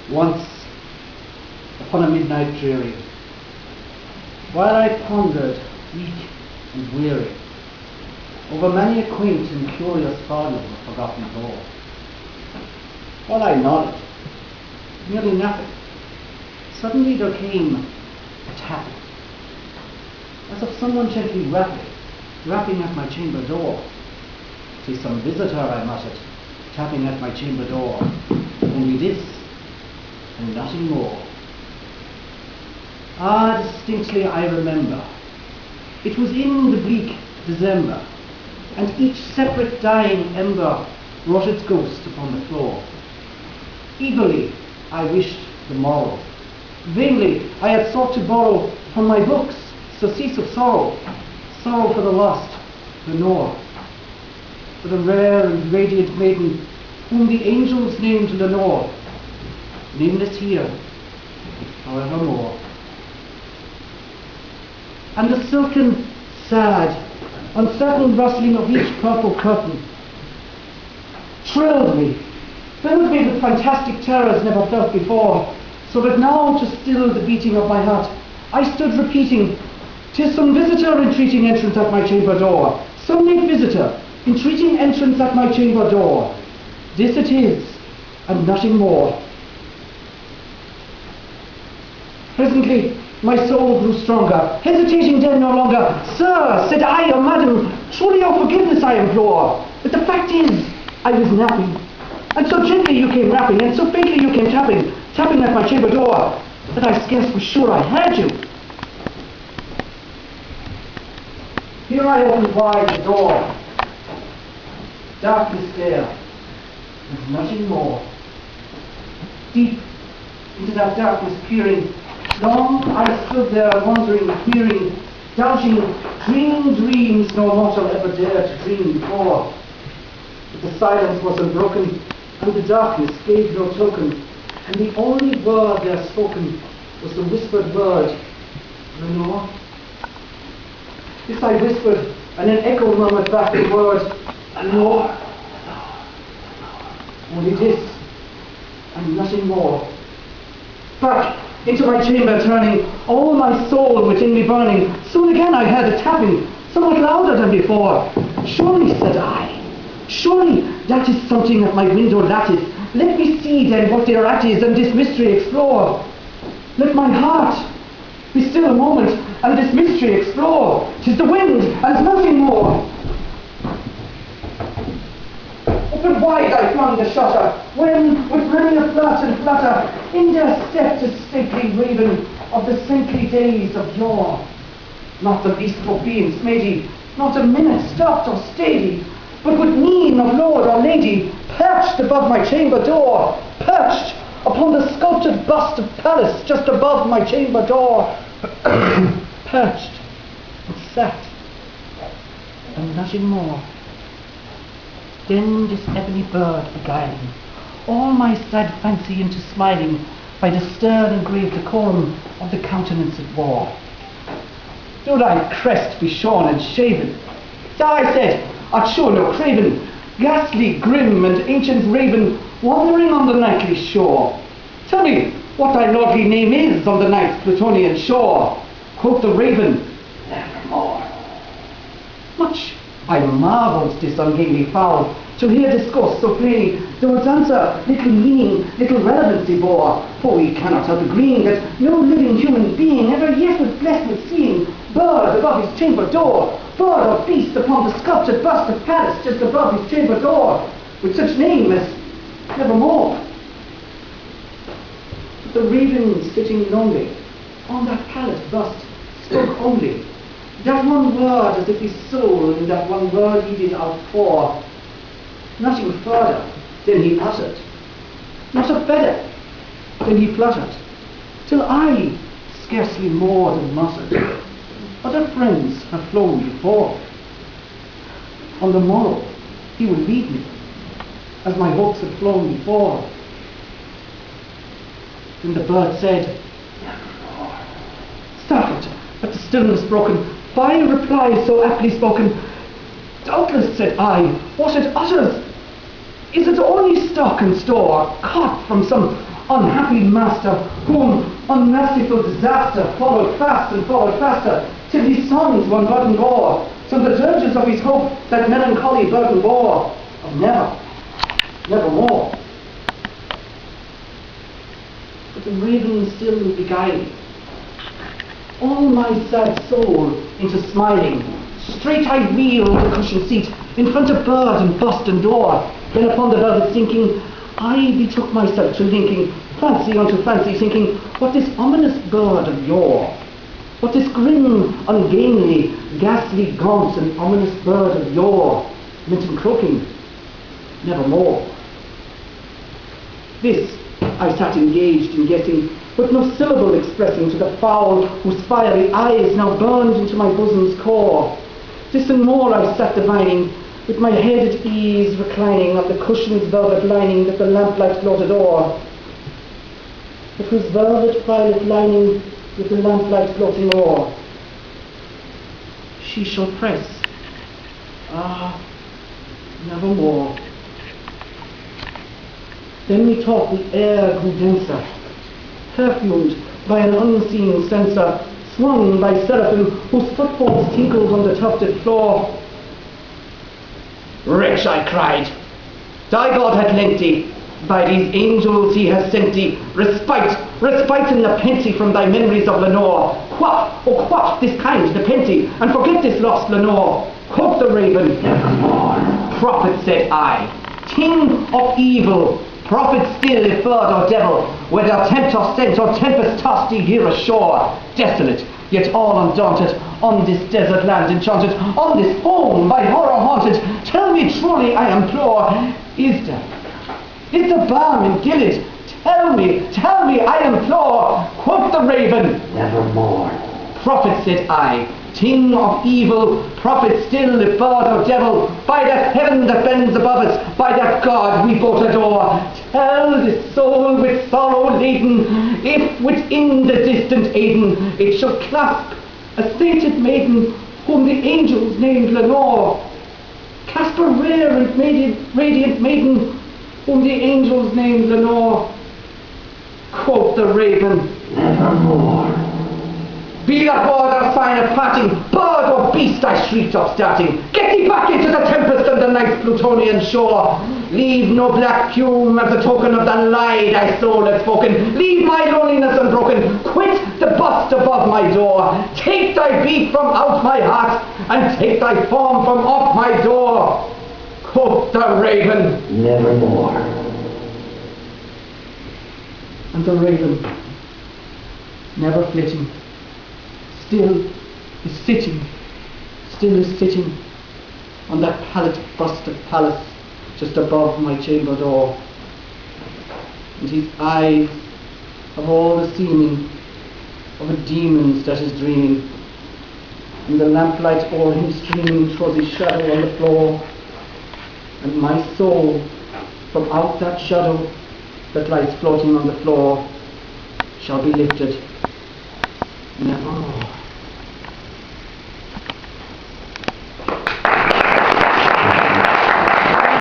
Once, upon a midnight dreary, while I pondered, weak and weary, over many a quaint and curious volume of forgotten lore, while I nodded, nearly napping, suddenly there came a tapping, as of someone gently rapping at my chamber door. "'Tis some visitor," I muttered, tapping at my chamber door. "Only this, and nothing more." Ah, distinctly I remember. It was in the bleak December, and each separate dying ember wrought its ghost upon the floor. Eagerly I wished the morrow. Vainly I had sought to borrow from my books surcease of sorrow, sorrow for the lost Lenore, for the rare and radiant maiden whom the angels named Lenore, nameless here forevermore. And the silken, sad, uncertain rustling of each purple curtain thrilled me, filled me with fantastic terrors never felt before, so that now, to still the beating of my heart, I stood repeating, "'Tis some visitor entreating entrance at my chamber door, some late visitor entreating entrance at my chamber door. This it is, and nothing more." Presently my soul grew stronger, hesitating then no longer. "Sir," said I, "or madam, truly your forgiveness I implore. But the fact is, I was napping, and so gently you came rapping, and so faintly you came tapping at my chamber door, that I scarce was sure I heard you." Here I opened wide the door. Darkness there, and nothing more. Deep into that darkness peering, long I stood there wondering, fearing, doubting, dreaming dreams no mortal ever dared to dream before. But the silence was unbroken, and the darkness gave no token, and the only word there spoken was the whispered word, "Lenore." This I whispered, and an echo murmured back the word, "Lenore." Only this, and nothing more. Back into my chamber turning, all my soul within me burning, soon again I heard a tapping, somewhat louder than before. "Surely," said I, "surely that is something at my window lattice. Let me see then what thereat is, and this mystery explore. Let my heart be still a moment, and this mystery explore. 'Tis the wind, and nothing more." Open wide I flung the shutter, when, with many a flirt and flutter, in there stepped a stately raven of the saintly days of yore. Not the least obedient smady, not a minute stopped or stayed, but with mien of lord or lady, perched above my chamber door, perched upon the sculptured bust of Pallas just above my chamber door, perched and sat, and nothing more. Then this ebony bird beguiling all my sad fancy into smiling by the stern and grave decorum of the countenance it wore. "Do thy crest be shorn and shaven?" So I said, "Art sure no craven, ghastly, grim, and ancient raven, wandering on the nightly shore? Tell me what thy lordly name is on the night's Plutonian shore." Quoth the raven, "Nevermore." Much I marvelled this ungainly fowl, to hear discourse so plainly, though its answer little meaning, little relevancy bore. For we cannot help agreeing that no living human being ever yet was blessed with seeing bird above his chamber door, bird or beast upon the sculptured bust of Pallas just above his chamber door, with such name as Nevermore. But the raven sitting lonely on that Pallas bust spoke only that one word, as if his soul in that one word he did outpour. Nothing further than he uttered, not a feather than he fluttered, till I scarcely more than muttered, "Other friends have flown before. On the morrow he will leave me, as my hopes had flown before." Then the bird said, "Nevermore." Startled at the stillness broken by a reply so aptly spoken, "Doubtless," said I, "what it utters is it only stock and store, caught from some unhappy master, whom unmerciful disaster followed fast and followed faster, till he summoned one burden bore, till the dirges of his hope that melancholy burden bore, of never, nevermore. But the raven still beguiled all my sad soul into smiling. Straight I wheeled the cushioned seat in front of bird and bust and door. Then upon the velvet sinking, I betook myself to linking fancy unto fancy, thinking what this ominous bird of yore, what this grim, ungainly, ghastly, gaunt and ominous bird of yore meant in croaking, nevermore. This I sat engaged in guessing, but no syllable expressing to the fowl whose fiery eyes now burned into my bosom's core. This and more I sat divining, with my head at ease reclining on the cushion's velvet lining that the lamplight floated o'er, but whose velvet violet lining with the lamplight floating o'er she shall press, nevermore. Then methought the air grew denser, perfumed by an unseen censer, swung by seraphim whose footfalls tinkled on the tufted floor. Wretch, I cried, thy God hath lent thee, by these angels he has sent thee, respite and nepenthe from thy memories of Lenore. Quaff, oh quaff this kind nepenthe, and forget this lost Lenore. Quoth the raven, nevermore. Prophet, said I, ting of evil, prophet still, if bird or devil, whether tempt or sent or tempest tossed thee here ashore, desolate, yet all undaunted, on this desert land enchanted, on this home by horror haunted, tell me truly, I implore, is there balm in Gilead? Tell me, I implore. Quoth the raven, nevermore. Prophet, said I, ting of evil, prophet still, if bird or devil, by that heaven that bends above us, by that God we both adore, tell this soul with sorrow laden, if within the distant Aden it shall clasp a sainted maiden, whom the angels named Lenore. Clasp a rare and radiant maiden, whom the angels named Lenore. Quoth the raven, nevermore. Be that word or sign of parting, bird or beast, I shrieked upstarting. Get thee back into the tempest and the night's Plutonian shore. Leave no black plume as a token of the lie thy soul has spoken. Leave my loneliness unbroken. Quit the bust above my door. Take thy beat from out my heart, and take thy form from off my door. Quoth the raven, nevermore. And the raven, never flitting, still is sitting on that pallid bust of Pallas just above my chamber door. And his eyes have all the seeming of a demon's that is dreaming, and the lamplight o'er him streaming throws his shadow on the floor, and my soul from out that shadow that lies floating on the floor shall be lifted nevermore.